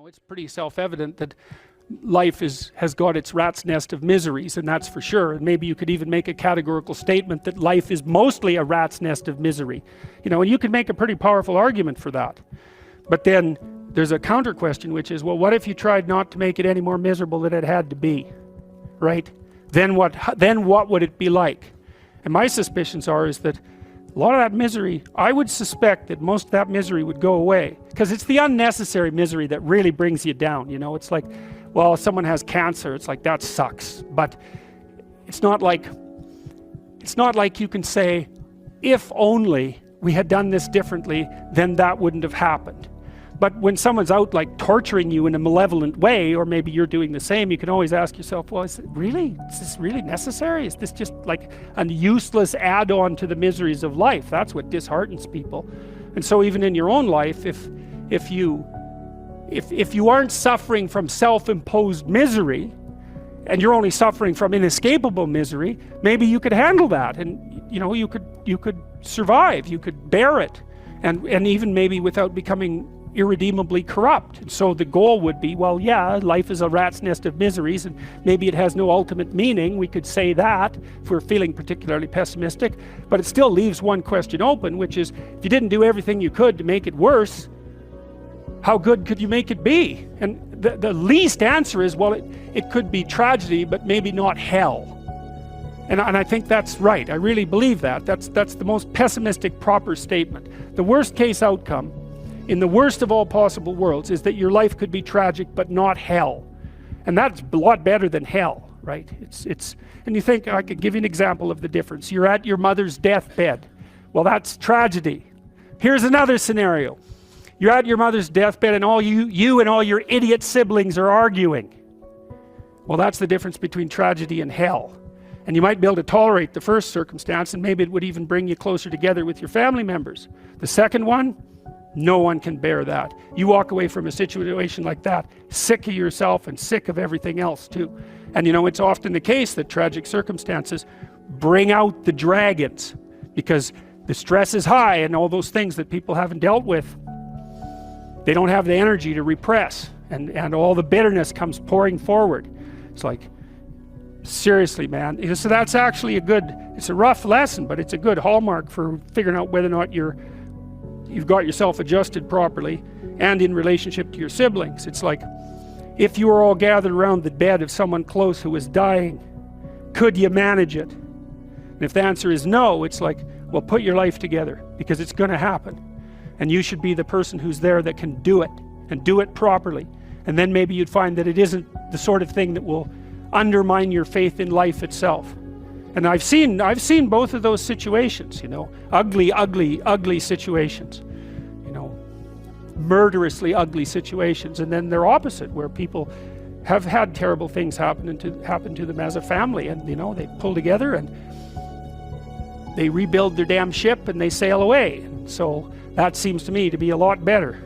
It's pretty self-evident that life has got its rat's nest of miseries, and that's for sure. And maybe you could even make a categorical statement that life is mostly a rat's nest of misery. And you can make a pretty powerful argument for that. But then there's a counter question, which is, well, what if you tried not to make it any more miserable than it had to be, right? Then what would it be like? And my suspicions is that a lot of that misery, I would suspect that most of that misery would go away, because it's the unnecessary misery that really brings you down. It's like, well, someone has cancer, it's like, that sucks. But it's not like you can say, if only we had done this differently, then that wouldn't have happened. But when someone's out like torturing you in a malevolent way, or maybe you're doing the same, you can always ask yourself, well, is this really necessary? Is this just like a useless add-on to the miseries of life? That's what disheartens people. And so even in your own life, if you aren't suffering from self-imposed misery, and you're only suffering from inescapable misery, maybe you could handle that, and you could survive, you could bear it, and even maybe without becoming irredeemably corrupt. And so the goal would be, well, yeah, life is a rat's nest of miseries, and maybe it has no ultimate meaning. We could say that if we're feeling particularly pessimistic, but it still leaves one question open, which is, if you didn't do everything you could to make it worse, how good could you make it be? And the least answer is, well, it could be tragedy, but maybe not hell. And I think that's right. I really believe that. That's the most pessimistic, proper statement. The worst case outcome in the worst of all possible worlds is that your life could be tragic but not hell, and that's a lot better than hell, right? And you think, I could give you an example of the difference. You're at your mother's deathbed. Well, that's tragedy. Here's another scenario. You're at your mother's deathbed, and all you and all your idiot siblings are arguing. Well, that's the difference between tragedy and hell. And you might be able to tolerate the first circumstance, and maybe it would even bring you closer together with your family members. The second one, no one can bear that. You walk away from a situation like that sick of yourself and sick of everything else too. And it's often the case that tragic circumstances bring out the dragons, because the stress is high, and all those things that people haven't dealt with, they don't have the energy to repress, and all the bitterness comes pouring forward. It's like, seriously, man. So that's actually it's a rough lesson, but it's a good hallmark for figuring out whether or not you've got yourself adjusted properly and in relationship to your siblings. It's like, if you were all gathered around the bed of someone close who was dying, could you manage it? And if the answer is no, it's like, well, put your life together, because it's going to happen, and you should be the person who's there that can do it, and do it properly. And then maybe you'd find that it isn't the sort of thing that will undermine your faith in life itself. And I've seen both of those situations, ugly situations, murderously ugly situations, and then they're opposite, where people have had terrible things happen to them as a family, and they pull together and they rebuild their damn ship and they sail away. And so that seems to me to be a lot better.